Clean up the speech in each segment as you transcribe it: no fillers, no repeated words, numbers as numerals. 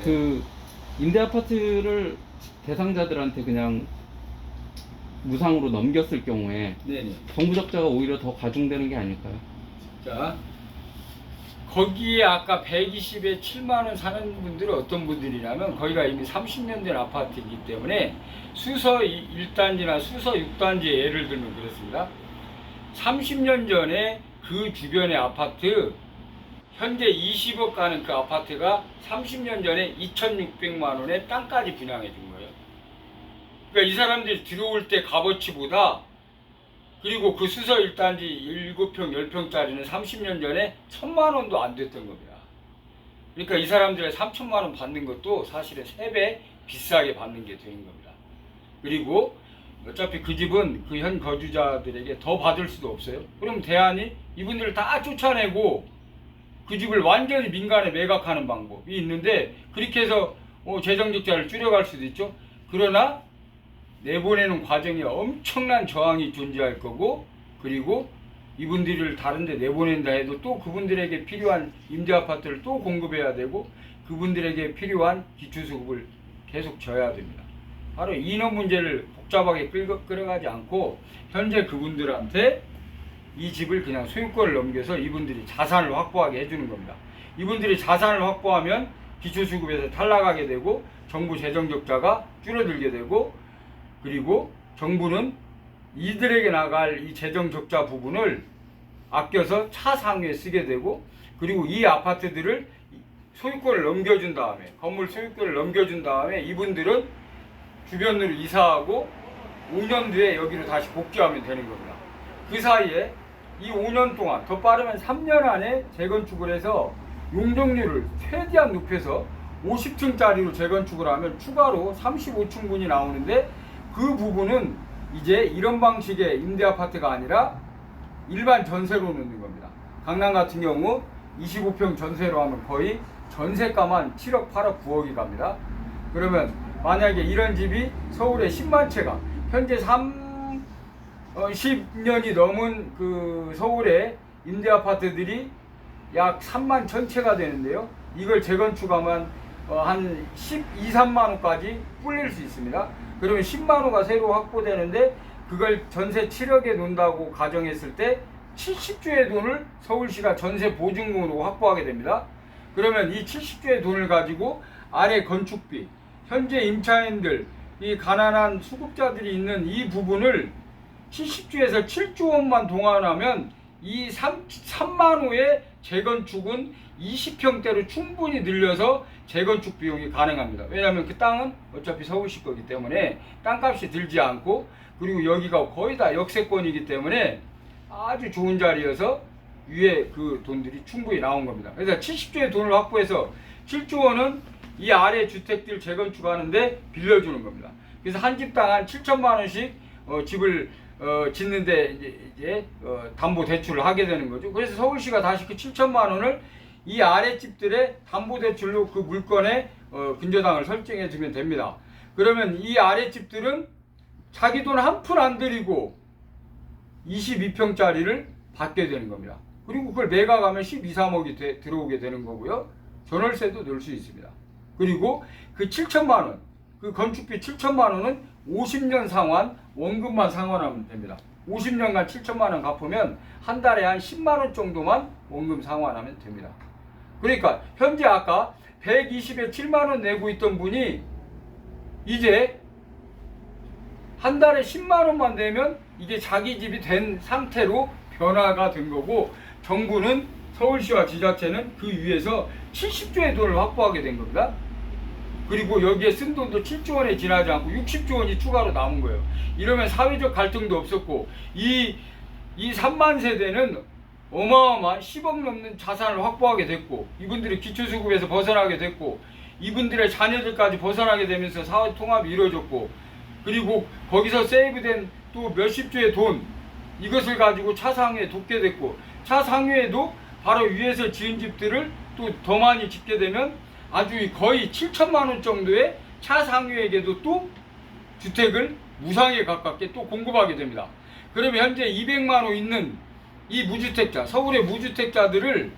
그 임대 아파트를 대상자들한테 그냥 무상으로 넘겼을 경우에 네네. 정부 적자가 오히려 더 가중되는 게 아닐까요? 자, 거기에 아까 120에 7만 원 사는 분들은 어떤 분들이냐면 거기가 이미 30년 된 아파트이기 때문에 수서 1단지나 수서 6단지에 예를 들면 그렇습니다. 30년 전에 그 주변의 아파트 현재 20억 가는 그 아파트가 30년 전에 2,600만 원에 땅까지 분양해 준 거예요. 그러니까 이 사람들이 들어올 때 값어치보다, 그리고 그 수서 1단지 7평, 10평짜리는 30년 전에 1,000만 원도 안 됐던 겁니다. 그러니까 이 사람들의 3,000만 원 받는 것도 사실은 3배 비싸게 받는 게 되는 겁니다. 그리고 어차피 그 집은 그 현 거주자들에게 더 받을 수도 없어요. 그럼 대안이 이분들을 다 쫓아내고 그 집을 완전히 민간에 매각하는 방법이 있는데, 그렇게 해서 재정적자를 줄여갈 수도 있죠. 그러나 내보내는 과정에 엄청난 저항이 존재할 거고, 그리고 이분들을 다른데 내보낸다 해도 또 그분들에게 필요한 임대아파트를 또 공급해야 되고, 그분들에게 필요한 기초수급을 계속 져야 됩니다. 바로 인원 문제를 복잡하게 끌어가지 않고 현재 그분들한테 이 집을 그냥 소유권을 넘겨서 이분들이 자산을 확보하게 해주는 겁니다. 이분들이 자산을 확보하면 기초수급에서 탈락하게 되고 정부 재정적자가 줄어들게 되고, 그리고 정부는 이들에게 나갈 이 재정적자 부분을 아껴서 차상위에 쓰게 되고, 그리고 이 아파트들을 소유권을 넘겨준 다음에, 건물 소유권을 넘겨준 다음에 이분들은 주변으로 이사하고 5년 뒤에 여기로 다시 복귀하면 되는 겁니다. 그 사이에 이 5년 동안, 더 빠르면 3년 안에 재건축을 해서 용적률을 최대한 높여서 50층짜리로 재건축을 하면 추가로 35층분이 나오는데, 그 부분은 이제 이런 방식의 임대아파트가 아니라 일반 전세로 넣는 겁니다. 강남 같은 경우 25평 전세로 하면 거의 전세가만 7억, 8억, 9억이 갑니다. 그러면 만약에 이런 집이 서울에 10만 채가, 현재 10년이 넘은 그 서울의 임대아파트들이 약 3만 1,000채가 되는데요. 이걸 재건축하면 한 12, 3만 원까지 불릴 수 있습니다. 그러면 10만 원가 새로 확보되는데, 그걸 전세 7억에 놓는다고 가정했을 때 70조의 돈을 서울시가 전세 보증금으로 확보하게 됩니다. 그러면 이 70조의 돈을 가지고 아래 건축비, 현재 임차인들, 이 가난한 수급자들이 있는 이 부분을 70조에서 7조 원만 동원하면 이 3만 호의 재건축은 20평대로 충분히 늘려서 재건축 비용이 가능합니다. 왜냐하면 그 땅은 어차피 서울시 거기 때문에 땅값이 들지 않고, 그리고 여기가 거의 다 역세권이기 때문에 아주 좋은 자리여서 위에 그 돈들이 충분히 나온 겁니다. 그래서 70조의 돈을 확보해서 7조 원은 이 아래 주택들 재건축하는데 빌려주는 겁니다. 그래서 한 집당 한 7천만 원씩 집을 짓는데 이제 담보 대출을 하게 되는 거죠. 그래서 서울시가 다시 그 7천만 원을 이 아래 집들의 담보 대출로 그 물건에 근저당을 설정해 주면 됩니다. 그러면 이 아래 집들은 자기 돈 한 푼 안 들이고 22평짜리를 받게 되는 겁니다. 그리고 그걸 매각하면 12, 3억이 들어오게 되는 거고요. 전월세도 넣을 수 있습니다. 그리고 그 7천만 원, 그 건축비 7천만 원은 50년 상환, 원금만 상환하면 됩니다. 50년간 7천만 원 갚으면 한 달에 한 10만 원 정도만 원금 상환하면 됩니다. 그러니까 현재 아까 120에 7만 원 내고 있던 분이 이제 한 달에 10만 원만 내면 이게 자기 집이 된 상태로 변화가 된 거고, 정부는, 서울시와 지자체는 그 위에서 70조의 돈을 확보하게 된 겁니다. 그리고 여기에 쓴 돈도 7조 원에 지나지 않고 60조 원이 추가로 남은 거예요. 이러면 사회적 갈등도 없었고, 이 3만 세대는 어마어마한 10억 넘는 자산을 확보하게 됐고, 이분들이 기초수급에서 벗어나게 됐고, 이분들의 자녀들까지 벗어나게 되면서 사회 통합이 이루어졌고, 그리고 거기서 세이브된 또 몇십 조의 돈, 이것을 가지고 차상위에 돋게 됐고, 차상위에도 바로 위에서 지은 집들을 또 더 많이 짓게 되면 아주 거의 7천만 원 정도의 차상위에게도 또 주택을 무상에 가깝게 또 공급하게 됩니다. 그러면 현재 200만 호 있는 이 무주택자, 서울의 무주택자들을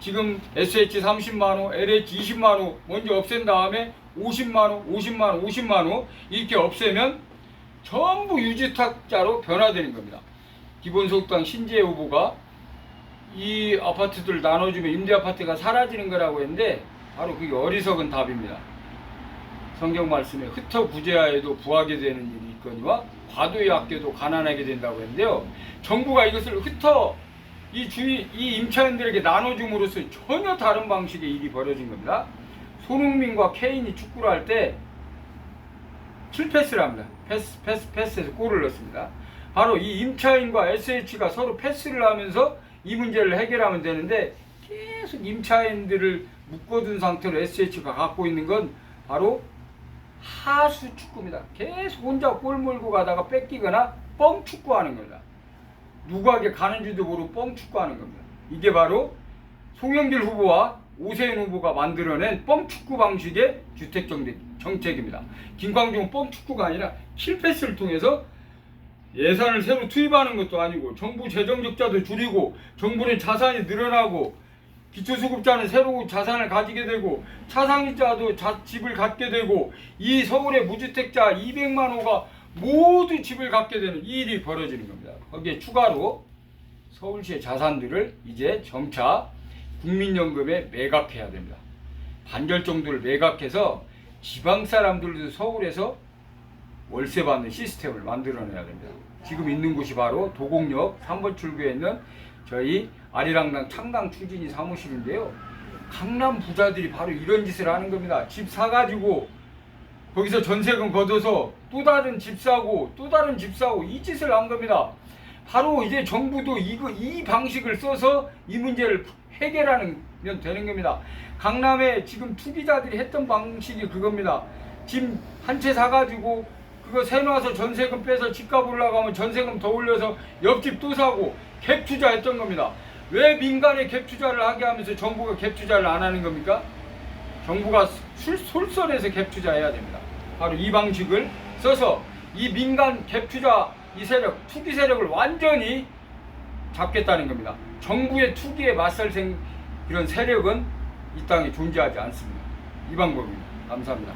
지금 SH 30만호, LH 20만호 먼저 없앤 다음에 50만호, 50만호, 50만호 이렇게 없애면 전부 유주택자로 변화되는 겁니다. 기본소득당 신재 후보가 이 아파트들 나눠주면 임대아파트가 사라지는 거라고 했는데 바로 그게 어리석은 답입니다. 성경 말씀에 흩어 부재하여도 부하게 되는 일이 있거니와 과도히 아껴도 가난하게 된다고 했는데요. 정부가 이것을 흩어 이 임차인들에게 나눠줌으로써 전혀 다른 방식의 일이 벌어진 겁니다. 손흥민과 케인이 축구를 할 때 7패스를 합니다. 패스에서 골을 넣습니다. 바로 이 임차인과 SH가 서로 패스를 하면서 이 문제를 해결하면 되는데 계속 임차인들을 묶어둔 상태로 SH가 갖고 있는 건 바로 하수 축구입니다. 계속 혼자 골 몰고 가다가 뺏기거나 뻥 축구하는 겁니다. 누구에게 가는지도 모르고 뻥 축구하는 겁니다. 이게 바로 송영길 후보와 오세훈 후보가 만들어낸 뻥 축구 방식의 주택 정책입니다. 김광종은 뻥 축구가 아니라 킬패스를 통해서 예산을 새로 투입하는 것도 아니고 정부 재정 적자도 줄이고 정부는 자산이 늘어나고 기초수급자는 새로운 자산을 가지게 되고 차상위자도 집을 갖게 되고 이 서울의 무주택자 200만 호가 모두 집을 갖게 되는 이 일이 벌어지는 겁니다. 거기에 추가로 서울시의 자산들을 이제 점차 국민연금에 매각해야 됩니다. 반절 정도를 매각해서 지방 사람들도 서울에서 월세 받는 시스템을 만들어내야 됩니다. 지금 있는 곳이 바로 도곡역 3번 출구에 있는 저희 아리랑당 창당 추진이 사무실인데요. 강남 부자들이 바로 이런 짓을 하는 겁니다. 집 사가지고 거기서 전세금 걷어서 또 다른 집 사고 또 다른 집 사고 이 짓을 한 겁니다. 바로 이제 정부도 이 방식을 써서 이 문제를 해결하면 되는 겁니다. 강남에 지금 투기자들이 했던 방식이 그겁니다. 집 한 채 사가지고 그거 세놔서 전세금 빼서 집값 올라가면 전세금 더 올려서 옆집 또 사고 갭 투자했던 겁니다. 왜 민간에 갭 투자를 하게 하면서 정부가 갭 투자를 안 하는 겁니까? 정부가 솔선해서 갭 투자해야 됩니다. 바로 이 방식을 써서 이 민간 갭 투자 이 세력, 투기 세력을 완전히 잡겠다는 겁니다. 정부의 투기에 맞설 이런 세력은 이 땅에 존재하지 않습니다. 이 방법입니다. 감사합니다.